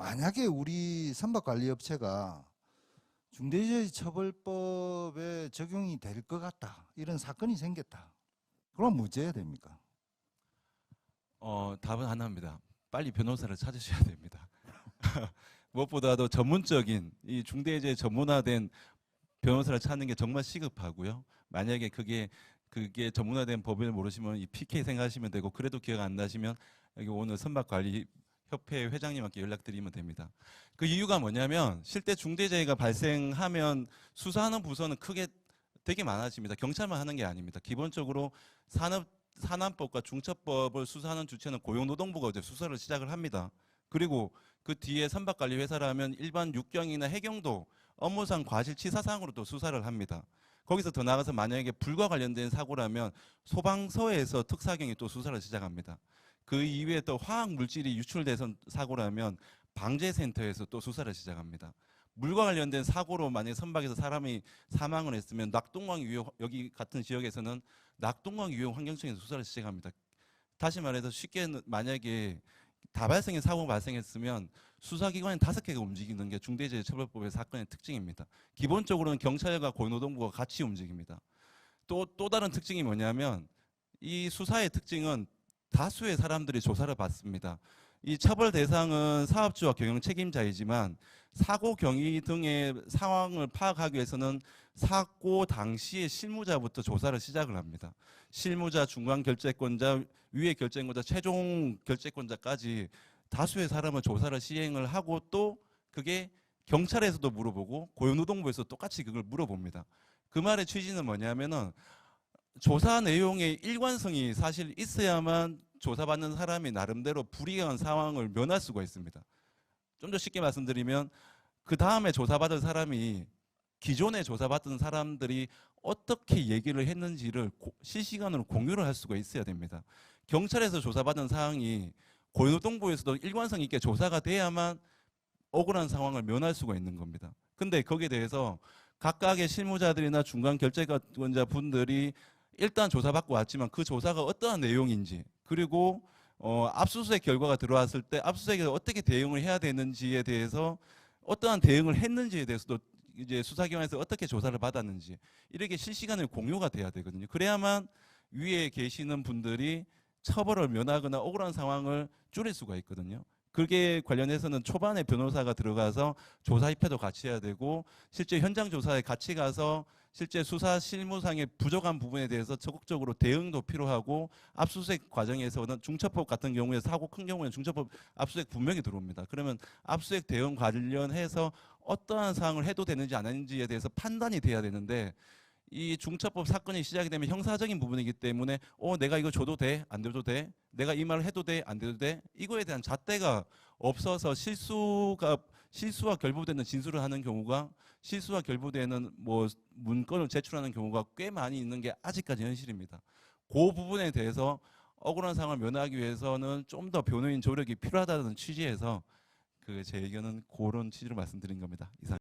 만약에 우리 선박관리업체가 중대재해처벌법에 적용이 될 것 같다, 이런 사건이 생겼다, 그럼 무죄해야 됩니까? 답은 하나입니다. 빨리 변호사를 찾으셔야 됩니다. 무엇보다도 전문적인 이 중대재해 전문화된 변호사를 찾는 게 정말 시급하고요. 만약에 그게 전문화된 법을 모르시면 이 PK 생각하시면 되고, 그래도 기억 안 나시면 여기 오늘 선박관리협회 회장님께 연락드리면 됩니다. 그 이유가 뭐냐면, 실제 중대재해가 발생하면 수사하는 부서는 크게 되게 많아집니다. 경찰만 하는 게 아닙니다. 기본적으로 산안법과 중처법을 수사하는 주체는 고용노동부가 이제 수사를 시작을 합니다. 그리고 그 뒤에 선박관리회사라면 일반 육경이나 해경도 업무상 과실치사상으로 또 수사를 합니다. 거기서 더 나아가서 만약에 불과 관련된 사고라면 소방서에서 특사경이 또 수사를 시작합니다. 그 이후에 또 화학물질이 유출돼서 사고라면 방재센터에서 또 수사를 시작합니다. 물과 관련된 사고로 만약에 선박에서 사람이 사망을 했으면 낙동강 유용, 여기 같은 지역에서는 낙동강 유용 환경청에서 수사를 시작합니다. 다시 말해서 쉽게 만약에 다발성의 사고가 발생했으면 수사기관이 5개가 움직이는 게 중대재해처벌법의 사건의 특징입니다. 기본적으로는 경찰과 고용노동부가 같이 움직입니다. 또 다른 특징이 뭐냐면, 이 수사의 특징은 다수의 사람들이 조사를 받습니다. 이 처벌 대상은 사업주와 경영 책임자이지만 사고 경위 등의 상황을 파악하기 위해서는 사고 당시의 실무자부터 조사를 시작을 합니다. 실무자, 중간 결재권자, 위에 결재권자, 최종 결재권자까지 다수의 사람을 조사를 시행을 하고, 또 그게 경찰에서도 물어보고 고용노동부에서 똑같이 그걸 물어봅니다. 그 말의 취지는 뭐냐면은, 조사 내용의 일관성이 사실 있어야만 조사받는 사람이 나름대로 불이한 상황을 면할 수가 있습니다. 좀 더 쉽게 말씀드리면, 그 다음에 조사받을 사람이 기존에 조사받던 사람들이 어떻게 얘기를 했는지를 실시간으로 공유를 할 수가 있어야 됩니다. 경찰에서 조사받은 사항이 고용노동부에서도 일관성 있게 조사가 돼야만 억울한 상황을 면할 수가 있는 겁니다. 근데 거기에 대해서 각각의 실무자들이나 중간 결재권자 분들이 일단 조사받고 왔지만 그 조사가 어떠한 내용인지, 그리고 압수수색 결과가 들어왔을 때 압수수색에 어떻게 대응을 해야 되는지에 대해서, 어떠한 대응을 했는지에 대해서도 이제 수사기관에서 어떻게 조사를 받았는지, 이렇게 실시간으로 공유가 돼야 되거든요. 그래야만 위에 계시는 분들이 처벌을 면하거나 억울한 상황을 줄일 수가 있거든요. 그게 관련해서는 초반에 변호사가 들어가서 조사 입회도 같이 해야 되고, 실제 현장 조사에 같이 가서 실제 수사 실무상의 부족한 부분에 대해서 적극적으로 대응도 필요하고, 압수수색 과정에서는 중처법 같은 경우에 사고 큰 경우에는 중처법 압수수색 분명히 들어옵니다. 그러면 압수수색 대응 관련해서 어떠한 사항을 해도 되는지 안 하는지에 대해서 판단이 돼야 되는데, 이 중처법 사건이 시작이 되면 형사적인 부분이기 때문에 내가 이거 줘도 돼? 안 줘도 돼? 내가 이 말을 해도 돼? 안 해도 돼? 이거에 대한 잣대가 없어서 실수와 결부되는 진술을 하는 경우가, 실수와 결부되는 문건을 제출하는 경우가 꽤 많이 있는 게 아직까지 현실입니다. 그 부분에 대해서 억울한 상황을 면하기 위해서는 좀 더 변호인 조력이 필요하다는 취지에서 제 의견은 그런 취지로 말씀드린 겁니다. 이상.